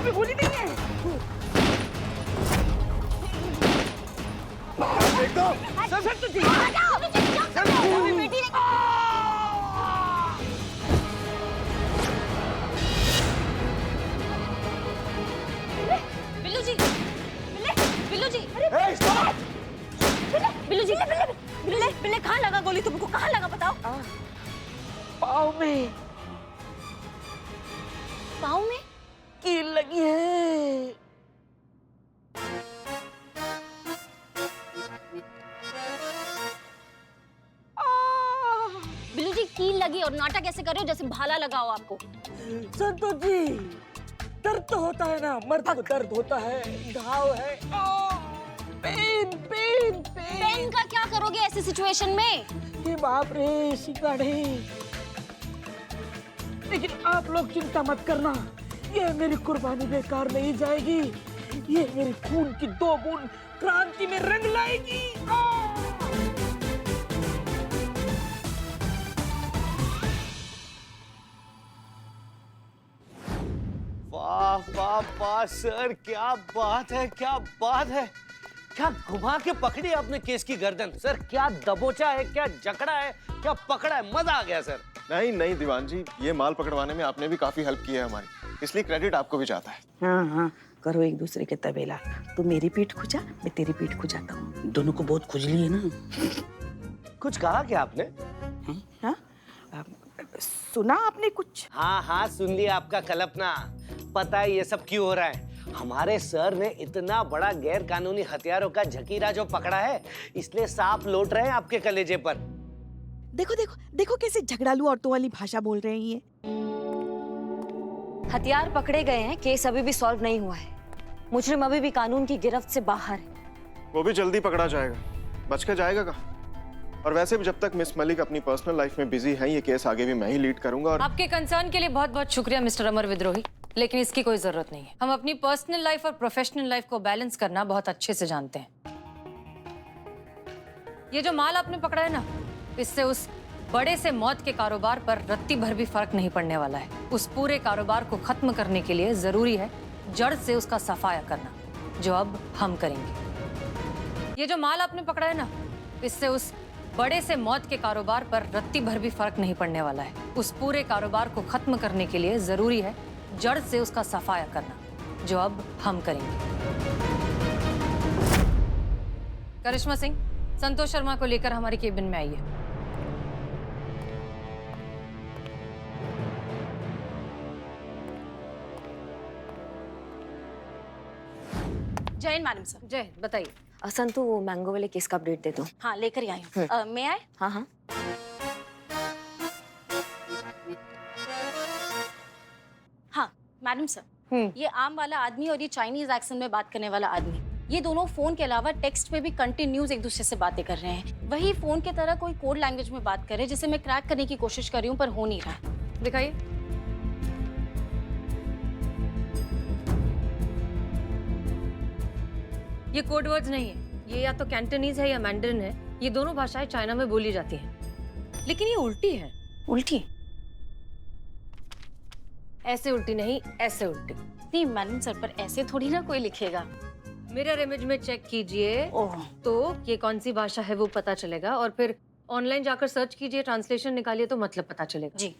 पे गोली नहीं है। एकदम सर सर तुझे बेटी बिल्लू जी, बिल्लू जी, ए स्टॉप। बिल्लू जी, बिल्ले कहाँ लगा गोली तुमको? कहाँ लगा बताओ? पाँव में। पाँव में? कील लगी है। बिल्लू जी कील लगी और नाटक ऐसे कर रहे हो जैसे भाला लगाओ आपको। संतोष जी, दर्द तो होता है ना, मर्द को दर्द होता है, घाव है। Pen pen pen. पेन का क्या करोगे ऐसी सिचुएशन में? ये बाप रे शिकाड़े। लेकिन आप लोग चिंता मत करना, ये मेरी कुर्बानी बेकार नहीं जाएगी। ये मेरी खून की 2 बूंद क्रांति में रंग लाएगी। वाह वाह वाह सर, क्या बात है, क्या बात है। क्या घुमा के पकड़ी आपने केस की गर्दन सर। क्या दबोचा है, क्या जकड़ा है, क्या पकड़ा है, मजा आ गया सर। नहीं नहीं दीवान जी, ये माल पकड़वाने में आपने भी काफी हेल्प की है हमारी, इसलिए क्रेडिट आपको भी जाता है। हाँ हाँ, करो एक दूसरे के तबेला। तू मेरी पीठ खुजा, मैं तेरी पीठ खुजाता हूँ। दोनों को बहुत खुजली है ना। कुछ कहा क्या आपने? हाँ? सुना आपने कुछ? हाँ हाँ सुन लिया आपका कल्पना। पता है ये सब क्यों हो रहा है? हमारे सर ने इतना बड़ा गैर कानूनी हथियारों का झकीरा जो पकड़ा है, इसलिए सांप लौट रहे हैं आपके कलेजे पर। देखो देखो देखो कैसे झगड़ालू औरतों वाली भाषा बोल रही है। हथियार पकड़े गए हैं, केस अभी भी सॉल्व नहीं हुआ है। मुजरिम अभी भी कानून की गिरफ्त से बाहर है। वो भी जल्दी पकड़ा जाएगा, बच के जाएगा कहाँ? और वैसे भी जब तक मिस मलिक अपनी पर्सनल लाइफ में बिजी हैं, ये केस आगे भी मैं ही लीड करूंगा। और आपके कंसर्न के लिए बहुत बहुत शुक्रिया मिस्टर अमर विद्रोही, लेकिन इसकी कोई जरूरत नहीं है। हम अपनी पर्सनल लाइफ और प्रोफेशनल लाइफ को बैलेंस करना बहुत अच्छे से जानते हैं। ये जो माल आपने पकड़ा है ना, इससे उस बड़े से मौत के कारोबार पर रत्ती भर भी फर्क नहीं पड़ने वाला है। उस पूरे कारोबार को खत्म करने के लिए जरूरी है जड़ से उसका सफाया करना, जो अब हम करेंगे। ये जो माल आपने पकड़ा है ना, इससे उस बड़े से मौत के कारोबार पर रत्ती भर भी फर्क नहीं पड़ने वाला है। उस पूरे कारोबार को खत्म करने के लिए जरूरी है जड़ से उसका सफाया करना, जो अब हम करेंगे। करिश्मा सिंह, संतोष शर्मा को लेकर हमारी केबिन में आइए। जय हिंद मैडम सर। जय, बताइए। संतु, वो मैंगो वाले केस का अपडेट दे दो। हाँ लेकर ही आई हूँ। मैं आए? हाँ हाँ। हाँ मैडम सर, ये आम वाला आदमी और ये चाइनीज एक्सेंट में बात करने वाला आदमी, ये दोनों फोन के अलावा टेक्स्ट पे भी कंटिन्यूज एक दूसरे से बातें कर रहे हैं। वही फोन की तरह कोई कोड लैंग्वेज में बात कर रहे हैं, जिसे मैं क्रैक करने की कोशिश कर रही हूँ पर हो नहीं रहा। दिखाइए। ये कोड वर्ड्स नहीं है, ये या तो कैंटनीज है या मैंडरिन है। ये दोनों भाषाएं चाइना में बोली जाती हैं, लेकिन ये उल्टी है। उल्टी? ऐसे उल्टी नहीं, ऐसे उल्टी। नहीं मैडम सर, पर ऐसे थोड़ी ना कोई लिखेगा। मिरर इमेज में चेक कीजिए तो ये कौन सी भाषा है वो पता चलेगा, और फिर ऑनलाइन जाकर सर्च कीजिए, ट्रांसलेशन निकालिए तो मतलब पता चलेगा। जी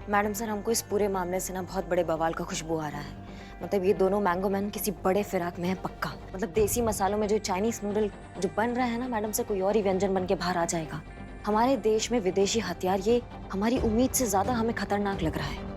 मैडम सर, हमको इस पूरे मामले से ना बहुत बड़े बवाल का खुशबू आ रहा है। मतलब ये दोनों मैंगो मैन किसी बड़े फिराक में है पक्का। मतलब देसी मसालों में जो चाइनीज नूडल जो बन रहा है ना मैडम सर, कोई और ही व्यंजन बन के बाहर आ जाएगा। हमारे देश में विदेशी हथियार, ये हमारी उम्मीद से ज्यादा हमें खतरनाक लग रहा है।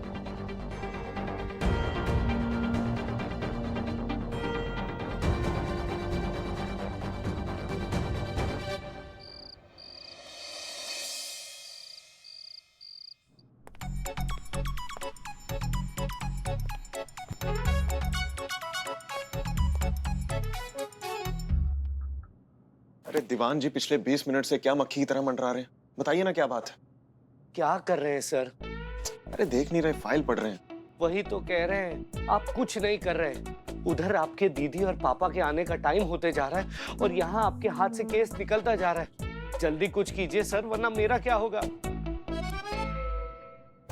अरे दीवान जी, पिछले 20 मिनट से क्या मक्खी की तरह मंडरा रहे हैं? बताइए ना क्या बात है। क्या कर रहे हैं सर? अरे देख नहीं रहे, फाइल पढ़ रहे हैं। वही तो कह रहे हैं, आप कुछ नहीं कर रहे। उधर आपके दीदी और पापा के आने का टाइम होते जा रहा है और यहाँ आपके हाथ से केस निकलता जा रहा है। जल्दी कुछ कीजिए सर, वरना मेरा क्या होगा?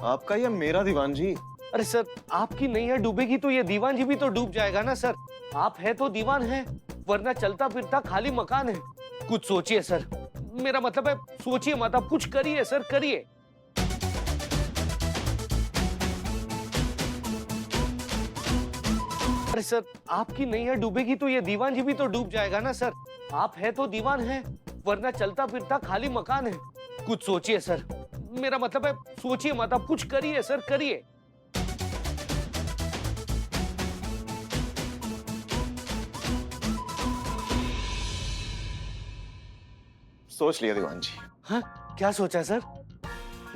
आपका या मेरा दीवान जी? अरे सर, आपकी नैया डूबेगी तो ये दीवान जी भी तो डूब जाएगा ना सर। आप है तो दीवान है, वरना चलता फिरता खाली मकान है। कुछ सोचिए सर, मेरा मतलब है सोचिए मत, आप कुछ करिए सर, करिए। अरे सर, आपकी नैया डूबेगी तो ये दीवान जी भी तो डूब जाएगा ना सर। आप है तो दीवान है, वरना चलता फिरता खाली मकान है। कुछ सोचिए सर, मेरा मतलब है सोचिए मत, आप कुछ करिए सर, करिए। सोच लिया दीवान जी। हाँ, क्या सोचा सर?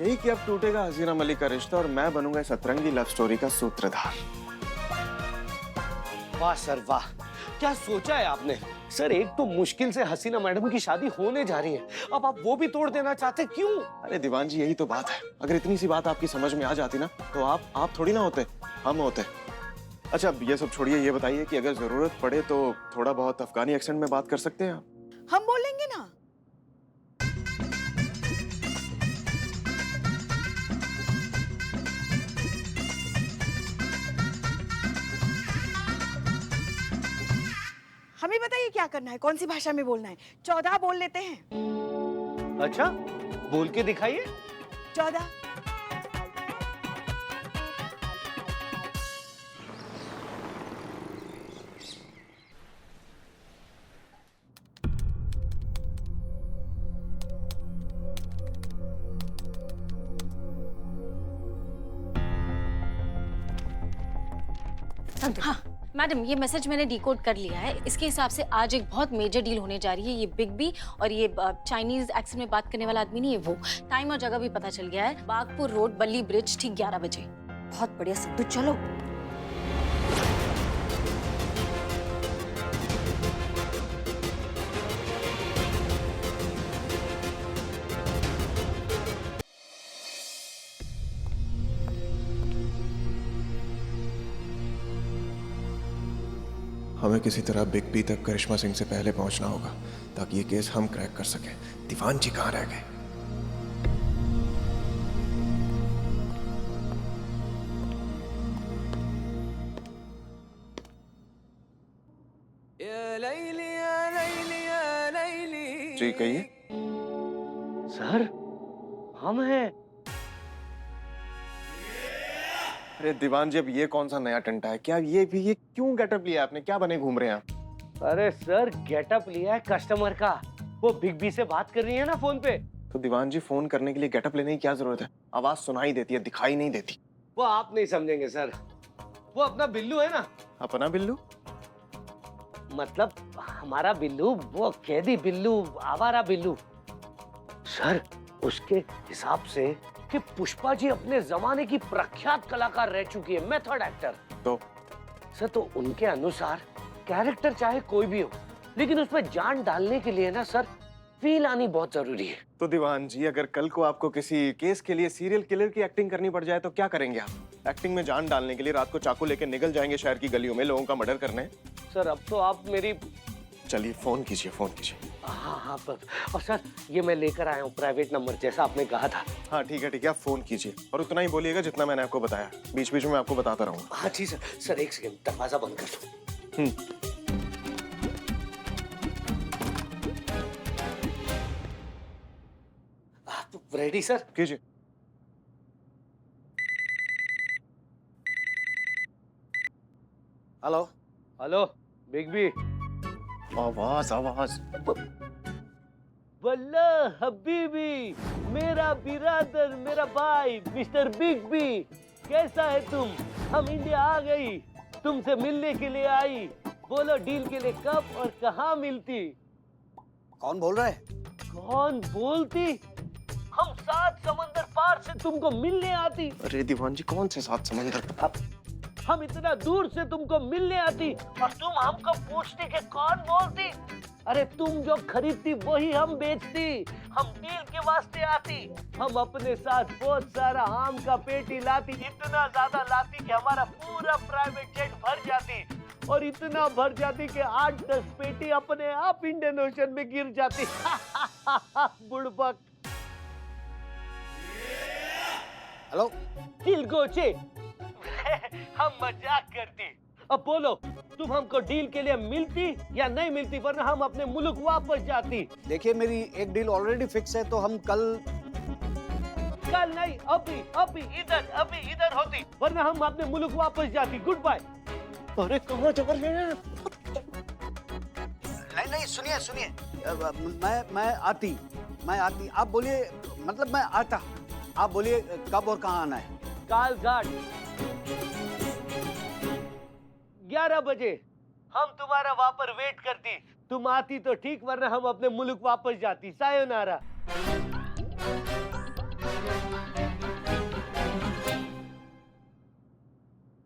यही कि अब टूटेगा हसीना मलिक का रिश्ता और मैं बनूंगा इस अतरंगी लव स्टोरी का सूत्रधार। वाह सर वाह, क्या सोचा है आपने सर। एक तो मुश्किल से हसीना मैडम की शादी होने जा रही है, अब आप वो भी तोड़ देना चाहते, क्यों? अरे दीवान जी, यही तो बात है। अगर इतनी सी बात आपकी समझ में आ जाती ना, तो आप थोड़ी ना होते, हम होते। अच्छा, अब ये सब छोड़िए, ये बताइए कि अगर जरूरत पड़े तो थोड़ा बहुत अफगानी एक्सेंट में बात कर सकते हैं आप? हम बोलेंगे ना। हमें बताइए क्या करना है, कौन सी भाषा में बोलना है। 14 बोल लेते हैं। अच्छा, बोल के दिखाइए। 14। हाँ मैडम, ये मैसेज मैंने डिकोड कर लिया है। इसके हिसाब से आज एक बहुत मेजर डील होने जा रही है। ये बिग बी और ये चाइनीज एक्सेंट में बात करने वाला आदमी नहीं है वो। टाइम और जगह भी पता चल गया है, बागपुर रोड, बल्ली ब्रिज, ठीक 11 बजे। बहुत बढ़िया सिद्धू, चलो। हमें किसी तरह बिग बी तक करिश्मा सिंह से पहले पहुंचना होगा, ताकि ये केस हम क्रैक कर सकें। दीवान जी कहाँ रह गए? जी कहिए। सर, हम हैं। अरे दीवान जी, अब ये कौन सा नया टंटा है? क्या ये क्यों गेटअप लिया आपने? क्या बने घूम रहे हैं आप? अरे सर, गेटअप लिया है कस्टमर का। वो बिग बी से बात कर रही है ना फोन पे। तो दीवान जी, फोन करने के लिए गेटअप लेने की क्या जरूरत है? आवाज सुनाई देती है, दिखाई नहीं देती। वो आप नहीं समझेंगे सर, वो अपना बिल्लू है ना। अपना बिल्लू? मतलब हमारा बिल्लू, वो कैदी बिल्लू, आवारा बिल्लू। सर, उसके हिसाब से कि पुष्पा जी अपने जमाने की प्रख्यात कलाकार रह चुकी है, मेथड एक्टर। तो सर, तो उनके अनुसार कैरेक्टर चाहे कोई भी हो, लेकिन उसमें जान डालने के लिए ना सर, फील आनी बहुत जरूरी है। तो दीवान जी, अगर कल को आपको किसी केस के लिए सीरियल किलर की एक्टिंग करनी पड़ जाए तो क्या करेंगे आप? एक्टिंग में जान डालने के लिए रात को चाकू लेके निकल जाएंगे शहर की गलियों में लोगों का मर्डर करने? सर, अब तो आप मेरी... चलिए फोन कीजिए, फोन कीजिए। हाँ, और सर, ये मैं लेकर आया हूँ प्राइवेट नंबर, जैसा आपने कहा था। हाँ ठीक है, आप फोन कीजिए और उतना ही बोलिएगा जितना मैंने आपको बताया। बीच बीच में आपको बताता रहूंगा। हाँ जी सर। सर, एक सेकंड, दरवाजा बंद कर दो। Ready sir? कीजिए। Hello hello, big B. आवाज आवाज। वल्ला हबीबी, मेरा बिरादर, मेरा भाई मिस्टर बिग बी, कैसा है तुम? हम इंडिया आ गई, तुमसे मिलने के लिए आई। बोलो डील के लिए कब और कहाँ मिलती? कौन बोल रहा है? कौन बोलती? हम 7 समंदर पार से तुमको मिलने आती। अरे दीवान जी, कौन से 7 समंदर? हम इतना दूर से तुमको मिलने आती और तुम हमको पूछती कि कौन बोलती। अरे तुम जो खरीदती वही हम बेचती। हम डील के वास्ते आती। हम अपने साथ बहुत सारा आम का पेटी लाती, इतना ज्यादा लाती कि हमारा पूरा प्राइवेट जेट भर जाती, और इतना भर जाती कि 8-10 पेटी अपने आप इंडियन ओशन में गिर जाती। बुड़बक। हेलो, किल गोचे, हम मजाक करती। अब बोलो, तुम हमको डील के लिए मिलती या नहीं मिलती, वरना हम अपने मुल्क वापस जाती। देखिए मेरी एक डील ऑलरेडी फिक्स है, तो हम कल नहीं, अभी इधर होती, वरना हम अपने मुल्क वापस जाती। Good bye. अरे कहाँ जा रहे हैं? नहीं सुनिए सुनिए, मैं आती। आप बोलिए, मतलब मैं आता। आप बोलिए कब और कहाँ आना है? काल घाट 11 बजे हम तुम्हारा वहां पर वेट करती। तुम आती तो ठीक, वरना हम अपने मुल्क वापस जाती। सायोनारा।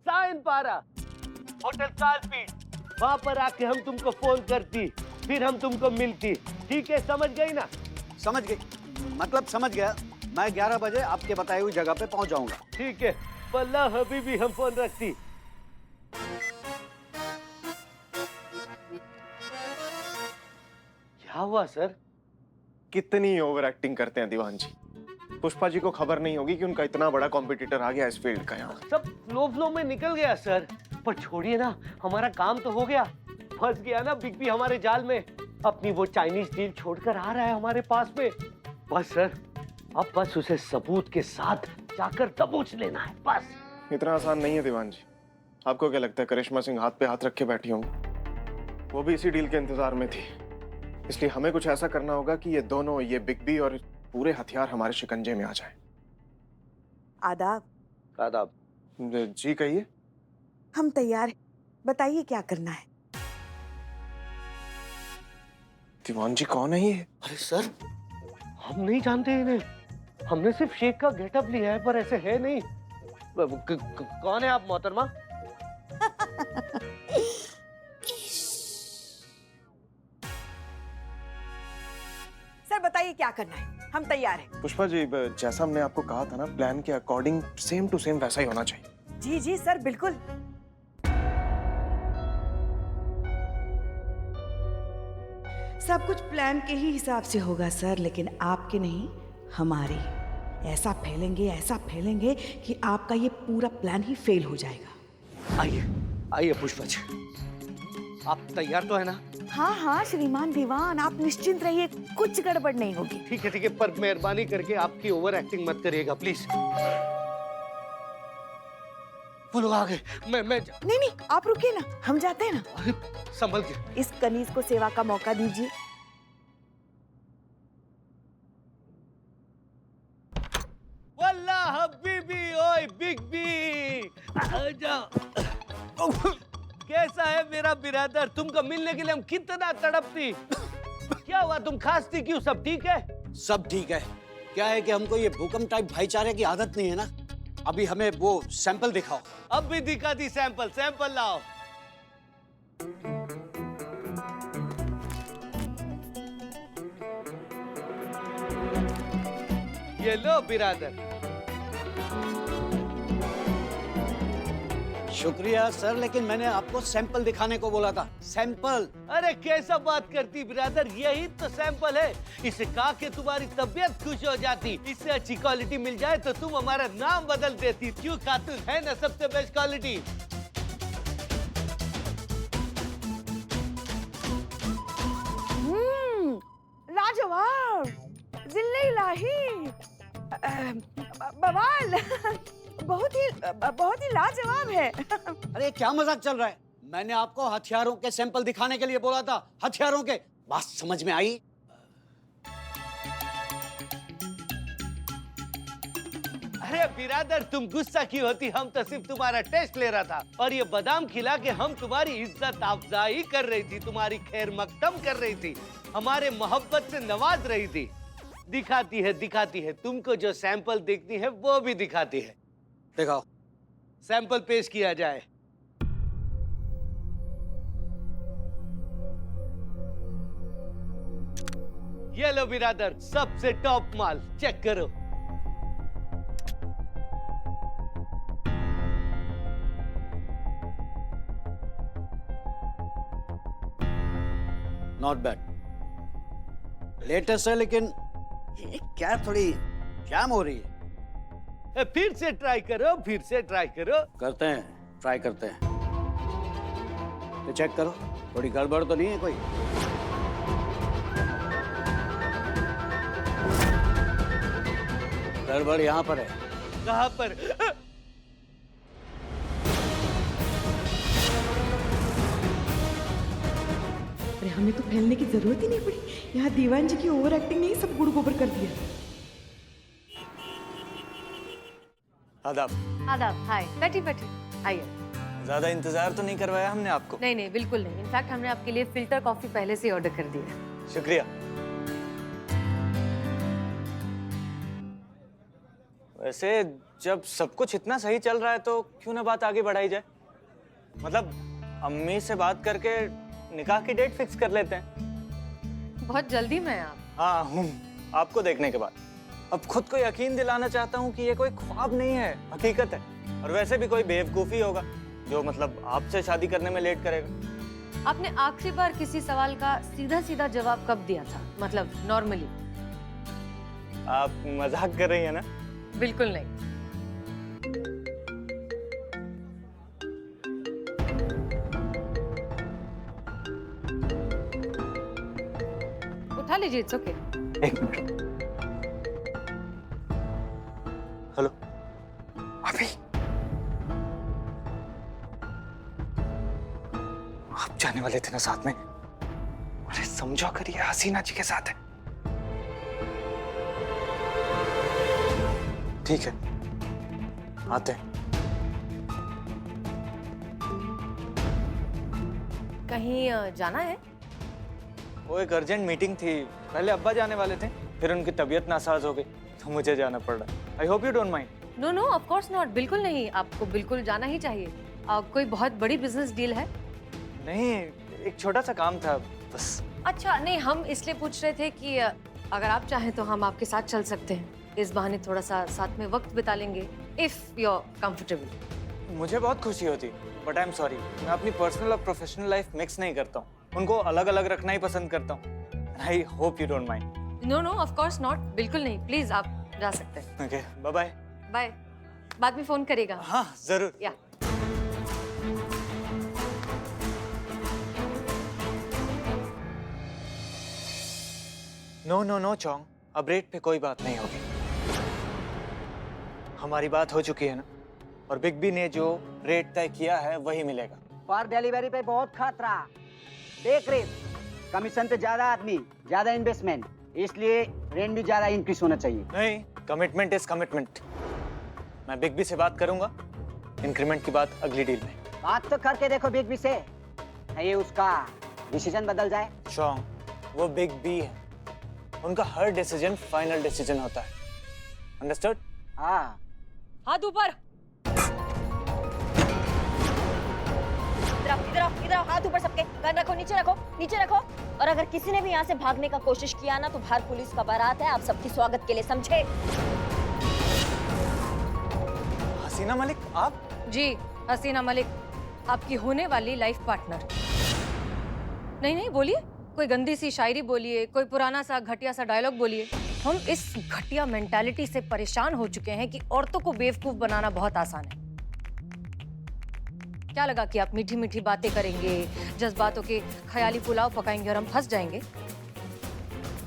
सायन पारा, होटल कालपीट, वहां पर आके हम तुमको फोन करती, फिर हम तुमको मिलती। ठीक है, समझ गई ना? समझ गई, मतलब समझ गया। मैं 11 बजे आपके बताई हुई जगह पे पहुंच जाऊंगा। ठीक है, पल्ला हबीबी हम फोन रखती। क्या हुआ सर? कितनी ओवर एक्टिंग करते हैं दीवान जी। पुष्पा जी को खबर नहीं होगी कि उनका इतना बड़ा कॉम्पिटिटर आ गया इस फील्ड का। यहाँ सब फ्लो में निकल गया सर। पर छोड़िए ना, हमारा काम तो हो गया। फंस गया ना बिग बी हमारे जाल में। अपनी वो चाइनीज डील छोड़कर आ रहा है हमारे पास में। बस सर, अब बस उसे सबूत के साथ जाकर दबोच लेना है, बस। इतना आसान नहीं है दीवान जी। आपको क्या लगता है करिश्मा सिंह हाथ पे हाथ रखे बैठी होंगी? वो भी इसी डील के इंतजार में थी। इसलिए हमें कुछ ऐसा करना होगा कि ये दोनों, ये बिग बी और पूरे हथियार हमारे शिकंजे में आ जाएं। आदाब। आदाब। जी कहिए। हम तैयार हैं, बताइए क्या करना है। दीवान जी कौन है ये? अरे सर, हम नहीं जानते इन्हें। हमने सिर्फ शेख का गेटअप लिया है, पर ऐसे है नहीं। कौन है आप मोहतरमा? सर बताइए क्या करना है, हम तैयार हैं। पुष्पा जी, जैसा हमने आपको कहा था ना, प्लान के अकॉर्डिंग सेम टू सेम वैसा ही होना चाहिए। जी जी सर, बिल्कुल। सब कुछ प्लान के ही हिसाब से होगा सर, लेकिन आपके नहीं, हमारे। ऐसा फैलेंगे कि आपका ये पूरा प्लान ही फेल हो जाएगा। आइए पुष्पा जी, आप तैयार तो है ना? हाँ श्रीमान दीवान, आप निश्चिंत रहिए, कुछ गड़बड़ नहीं होगी। ठीक है, पर मेहरबानी करके आपकी ओवर एक्टिंग मत करिएगा प्लीज। वो लोग आ गए। मैं नहीं, आप रुकिए ना, हम जाते हैं ना। संभल के। इस कनीज को सेवा का मौका दीजिए। वल्ला हबीबी, ओए बिग बी, आजा। कैसा है मेरा बिरादर? तुमको मिलने के लिए हम कितना तड़पती। क्या हुआ, तुम खांसती क्यों? सब ठीक है? सब ठीक है। क्या है कि हमको ये भूकंप टाइप भाईचारे की आदत नहीं है ना। अभी हमें वो सैंपल दिखाओ। अब भी दिखा दी सैंपल लाओ। ये लो बिरादर। शुक्रिया सर, लेकिन मैंने आपको सैंपल दिखाने को बोला था। सैंपल। अरे कैसा बात करती बिरादर, यही तो सैंपल है। इसे खा के तुम्हारी तबीयत खुश हो जाती। इससे अच्छी क्वालिटी मिल जाए तो तुम हमारा नाम बदल देती। क्यों खातून, है ना सबसे बेस्ट क्वालिटी? लाजवाब, जिल्ले इलाही, बवाल, बहुत ही लाजवाब है। अरे क्या मजाक चल रहा है? मैंने आपको हथियारों के सैंपल दिखाने के लिए बोला था। हथियारों के। बात समझ में आई? अरे बिरादर, तुम गुस्सा क्यों होती? हम तो सिर्फ तुम्हारा टेस्ट ले रहा था, और ये बादाम खिला के हम तुम्हारी इज्जत अफजाई कर रही थी, तुम्हारी खैर मकदम कर रही थी, हमारे मोहब्बत से नवाज रही थी। दिखाती है, तुमको जो सैंपल देखती है वो भी दिखाती है। दिखाओ। सैंपल पेश किया जाए। ये लो बिरादर, सबसे टॉप माल, चेक करो। Not bad. लेटेस्ट है, लेकिन ये क्या थोड़ी जैम हो रही है। फिर से ट्राई करो, फिर से ट्राई करो। करते हैं, ट्राई करते हैं। तो चेक करो, थोड़ी गड़बड़ तो नहीं है कोई? गड़बड़ यहाँ पर है। कहाँ पर? अरे हमें तो फैलने की जरूरत ही नहीं पड़ी। यहाँ दीवान जी की ओवर एक्टिंग ने ही सब गुड़ गोबर कर दिया। आदाब। आदाब, हाय। बैठी बैठी, आइए। ज्यादा इंतजार तो नहीं करवाया हमने आपको? नहीं नहीं, बिल्कुल नहीं। इनफैक्ट हमने आपके लिए फिल्टर कॉफी पहले से ऑर्डर कर दी है। शुक्रिया। वैसे जब सब कुछ इतना सही चल रहा है तो क्यों ना बात आगे बढ़ाई जाए। मतलब अम्मी से बात करके निकाह की डेट फिक्स कर लेते हैं। बहुत जल्दी में आप? हाँ हूँ, आपको देखने के बाद। अब खुद को यकीन दिलाना चाहता हूँ कि ये कोई ख्वाब नहीं है, हकीकत है। और वैसे भी कोई बेवकूफ़ी होगा जो मतलब आपसे शादी करने में लेट करेगा। आपने आखिरी बार किसी सवाल का सीधा सीधा जवाब कब दिया था? मतलब नॉर्मली। आप मजाक कर रही हैं ना? बिल्कुल नहीं। उठा लीजिए, इट्स ओके। एक मिनट। हेलो अभी आप जाने वाले थे ना साथ में? अरे समझो करिए, हसीना जी के साथ है। ठीक है, आते हैं। कहीं जाना है? वो एक अर्जेंट मीटिंग थी। पहले अब्बा जाने वाले थे, फिर उनकी तबीयत नासाज हो गई तो मुझे जाना पड़ रहा। I hope you don't mind. No no, of course not. बिल्कुल नहीं, आपको बिल्कुल जाना ही चाहिए। कोई बहुत बड़ी बिजनेस डील है? नहीं, एक छोटा सा काम था बस। अच्छा, नहीं, हम इसलिए पूछ रहे थे कि अगर आप चाहें तो हम आपके साथ चल सकते हैं। इस बहाने थोड़ा सा साथ में वक्त बिता लेंगे, इफ यू आर कंफर्टेबल। मुझे बहुत खुशी होती, बट आई एम सॉरी, मैं अपनी पर्सनल और प्रोफेशनल लाइफ मिक्स नहीं करता हूँ। उनको अलग अलग रखना ही पसंद करता हूँ। I hope you don't mind. No no, of course not, बिल्कुल नहीं। प्लीज आप जा सकते हैं। Okay, bye bye. बाय। बाद में फोन करेगा। हाँ जरूर। या नो नो नो चोंग, अब रेट पे कोई बात नहीं होगी। हमारी बात हो चुकी है ना, और बिग बी ने जो रेट तय किया है वही मिलेगा। पर डिलीवरी पे बहुत खतरा, देख रेट, कमीशन पे ज्यादा आदमी, ज्यादा इन्वेस्टमेंट, इसलिए रेंट भी ज्यादा इंक्रीज होना चाहिए। नहीं, कमिटमेंट इज कमिटमेंट। मैं बिग बी से बात करूंगा, इंक्रीमेंट की बात अगली डील में। बात तो करके देखो बिग बी से, ये उसका डिसीजन बदल जाए। चोंग, वो बिग बी है, उनका हर डिसीजन फाइनल डिसीजन होता है। अंडरस्टूड? हाँ। हाथ ऊपर। इधर आओ, हाथ ऊपर सबके। कान रखो, नीचे रखो, नीचे रखो। और अगर किसी ने भी यहाँ से भागने का कोशिश किया ना तो बाहर पुलिस का बारात है, आप सबकी स्वागत के लिए, समझे? हसीना मलिक, आप? जी, हसीना मलिक, आपकी होने वाली लाइफ पार्टनर। नहीं नहीं, बोलिए, कोई गंदी सी शायरी बोलिए, कोई पुराना सा घटिया सा डायलॉग बोलिए। हम इस घटिया मेंटालिटी से परेशान हो चुके हैं कि औरतों को बेवकूफ बनाना बहुत आसान है। क्या लगा कि आप मीठी मीठी बातें करेंगे, जज्बातों के ख्याली पुलाव पकाएंगे और हम फंस जाएंगे?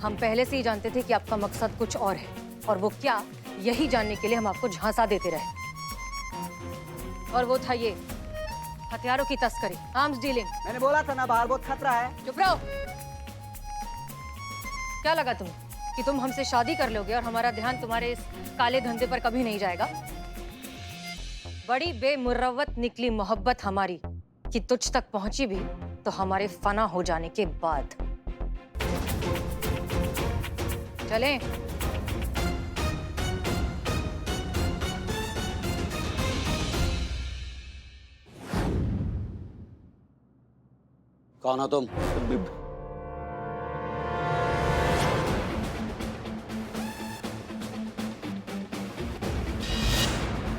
हम पहले से ही जानते थे कि आपका मकसद कुछ और है, और वो क्या, यही जानने के लिए हम आपको झांसा देते रहे। और वो था ये हथियारों की तस्करी, आर्म्स डीलिंग। मैंने बोला था ना, बाहर बहुत खतरा है। चुप रहो। क्या लगा तुम्हें कि तुम हमसे शादी कर लोगे और हमारा ध्यान तुम्हारे इस काले धंधे पर कभी नहीं जाएगा? बड़ी बेमुरव्वत निकली मोहब्बत हमारी कि तुझ तक पहुंची भी तो हमारे फना हो जाने के बाद। चलें? कौन हो तुम?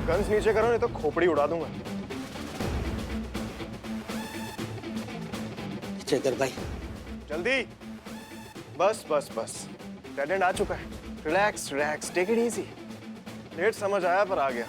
गन्स नीचे करो नहीं तो खोपड़ी उड़ा दूंगा। चेकर भाई, जल्दी। बस बस बस, डेड एंड आ चुका है। Relax relax, take it easy. Late समझ आया पर आ गया।